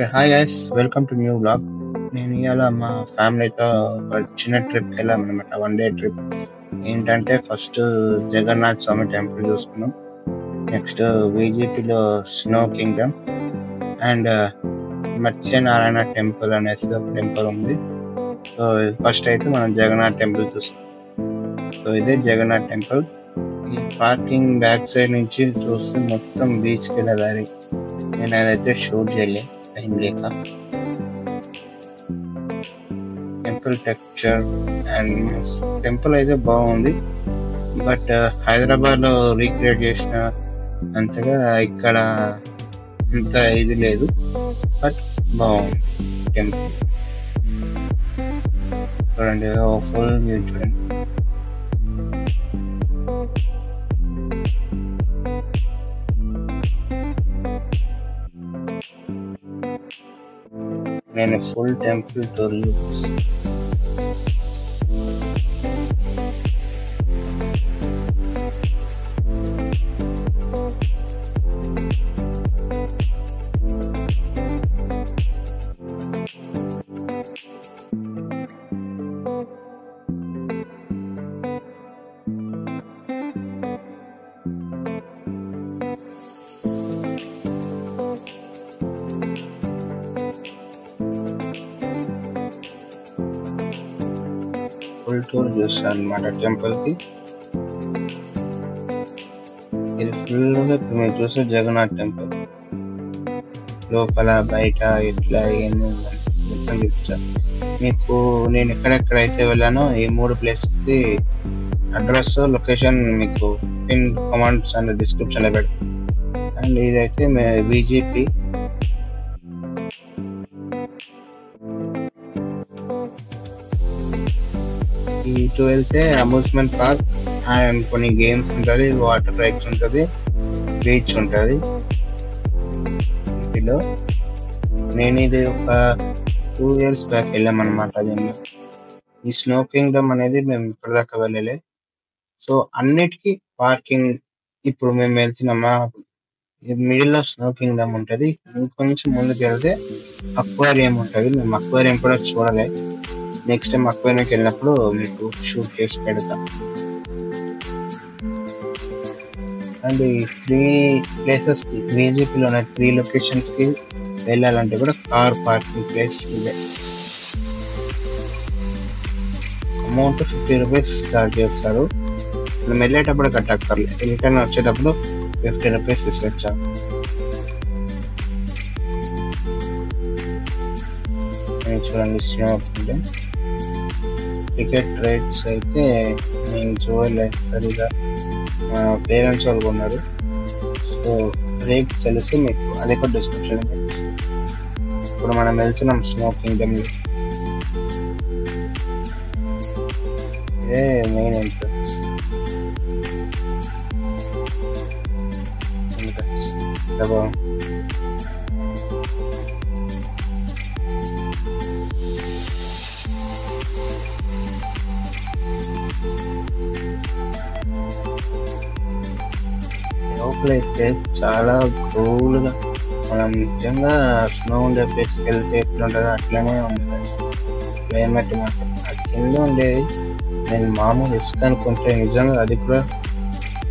Okay. Hi guys, welcome to new blog. నేను ఇవాళ మా ఫ్యామిలీతో ఒక చిన్న ట్రిప్కి వెళ్ళామన్నమాట. 1 డే ట్రిప్. ఏంటంటే ఫస్ట్ జగన్నాథ్ స్వామి టెంపుల్ చూసుకున్నాం. నెక్స్ట్ విజిపిలో Snow Kingdom and Matsyanarayana temple అనేసి ఒక టెంపుల్ ఉంది. సో ఫస్ట్ అయితే మనం జగన్నాథ్ టెంపుల్ చూస్తాం. సో ఇదే జగన్నాథ్ టెంపుల్. ఈ పార్కింగ్ బ్యాక్ సైడ్ నుంచి చూస్తే మొత్తం బీచ్కి వెళ్ళే దారి. నేను అదైతే షూట్ చేయలే, టైం లేక. టెంపుల్ టెక్స్చర్ అండ్ టెంపుల్ అయితే బాగుంది, బట్ హైదరాబాద్ లో రీక్రియేట్ చేసిన అంతగా ఇక్కడ అంత ఇది లేదు, బట్ బాగుంది టెంపుల్. చూడండి, ఫుల్ వ్యూ చూడండి. నేను ఫుల్ టెంపుల్ టూర్ చూపిస్తాను. ఫుల్ టూర్ చూస్తాను అనమాట టెంపుల్ కి. ఇది ఫుల్ గా మీరు చూసే జగన్నాథ్ టెంపుల్ లోపల బయట ఇట్లా ఏమో మొత్తం చూపించాను మీకు. నేను ఎక్కడెక్కడైతే వెళ్ళానో ఈ 3 ప్లేసెస్ కి అడ్రస్, లొకేషన్ మీకు పిన్ కమెంట్స్ అండ్ డిస్క్రిప్షన్ లో పెడతాను. అండ్ ఇదైతే విజిపి. ఇటు వెళ్తే అమ్యూజ్మెంట్ పార్క్ అండ్ కొన్ని గేమ్స్ ఉంటుంది, వాటర్ రైడ్స్ ఉంటుంది, బీచ్ ఉంటుంది. వీటిలో నేను ఇది ఒక 2 years బ్యాక్ వెళ్ళామన్నమాట. దీనిలో ఈ స్నో కింగ్డమ్ అనేది మేము ఇప్పటిదాకా వెళ్ళలే. సో అన్నిటికీ పార్కింగ్. ఇప్పుడు మేము వెళ్తున్నామా, మిడిల్ లో స్నో కింగ్డమ్ ఉంటుంది, ఇంకొంచెం ముందుకు వెళ్తే అక్వేరియం ఉంటుంది. మేము అక్వేరియం కూడా చూడలే. నెక్స్ట్ టైం అక్వేరియంకి వెళ్ళినప్పుడు మీకు షూట్ చేసి పెడతాం. అండ్ ఈ 3 ప్లేసెస్ కి విజిపిలో 3 లొకేషన్స్ కి వెళ్ళాలంటే కూడా కార్ పార్కింగ్ ప్లేస్ ఇదే. అమౌంట్ 50 రూపీస్ చార్జ్ చేస్తారు. మనం వెళ్ళేటప్పుడు కట్టక్కర్లేదు, రిటర్న్ వచ్చేటప్పుడు 50 రూపీస్ తీసుకొచ్చాం. చూడండి, స్నో కింగ్డమ్ టికెట్ రేట్స్ అయితే నేను చూడలేదు సరిగా, మా పేరెంట్స్ వాళ్ళు కొన్నారు. సో రేట్ తెలిసి మీకు అదే కూడా డిస్క్రిప్షన్ కనిపిస్తుంది. ఇప్పుడు మనం వెళ్తున్నాం స్నో కింగ్డమ్. ఇదే మెయిన్ ఎంట్రన్స్. లోపలైతే చాలా కూల్ గా, మనం నిజంగా స్నో ఉండే ప్లేస్కి వెళ్తే ఎట్లా ఉంటుందో అట్లనే ఉంది క్లైమేట్ మాత్రం. ఆ కింద ఉండేది నేను మామూలు ఇసుక అనుకుంటే నిజంగా అది కూడా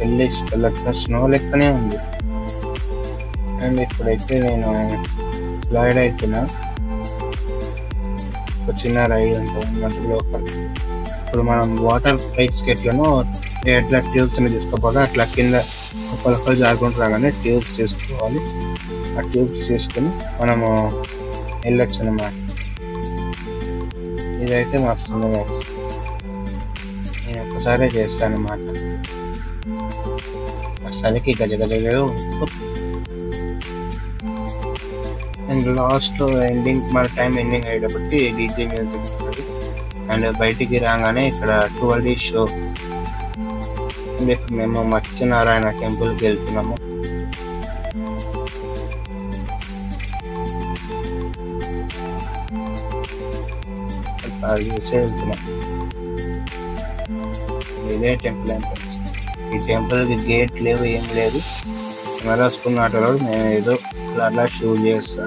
వెళ్ళి ఇసుక లెక్క స్నో లెక్కనే ఉంది. అండ్ ఇప్పుడైతే నేను స్లైడ్ అవుతున్నా. ఒక చిన్న రైడ్ ఉంటుంది లోపల. ఇప్పుడు మనం వాటర్ రైడ్స్ కి ఎట్లనో ఎట్లా ట్యూబ్స్ అనేది తీసుకోపోగా అట్లా కింద ఒకరు జారుకుంటూ రాగానే ట్యూబ్స్ తీసుకోవాలి. ఆ ట్యూబ్స్ తీసుకుని మనము వెళ్ళొచ్చు అన్నమాట. ఇదైతే మస్తు ఉంది. నేను ఒక్కసారే చేస్తాను అన్నమాట. అసలుకి గజ గజ అండ్ లాస్ట్ ఎండింగ్ మన టైం ఎండింగ్ అయ్యేటప్పటికి డీజే మ్యూజిక్ ఉంటుంది. అండ్ బయటికి రాగానే ఇక్కడ 12 షో. ఇప్పుడు మేము మత్స్యనారాయణ టెంపుల్కి వెళ్తున్నాము. వెళ్తున్నాం. ఇదే టెంపుల్ ఎంట్రన్స్. ఈ టెంపుల్ కి గేట్ లేవు, ఏం లేదు. కెమెరాస్ ఆటలో నేను ఏదో అలా షూట్ చేస్తా.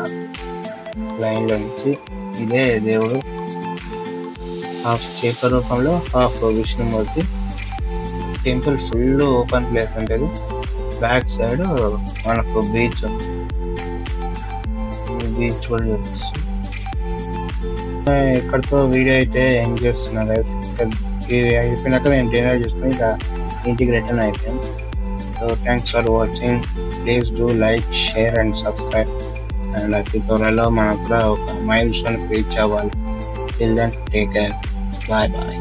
లైన్లో నుంచి. ఇదే దేవుడు, హాఫ్ చేప రూపంలో, half Vishnumurthy. Temple full open place ఉంటుంది. బ్యాక్ సైడ్ మనకు బీచ్ కూడా చూపిస్తుంది. ఇక్కడితో వీడియో అయితే ఏం చేస్తున్నారు, ఇవి అయిపోయినాక నేను డిన్నర్ చేసుకుని ఇక ఇంటికి రిటర్న్ అయిపోయాను. So thanks for watching. Please do like, share and subscribe. And అతి త్వరలో మనకు కూడా ఒక మైల్ స్టోన్ రీచ్ అవ్వాలి. Till then take care. Bye bye.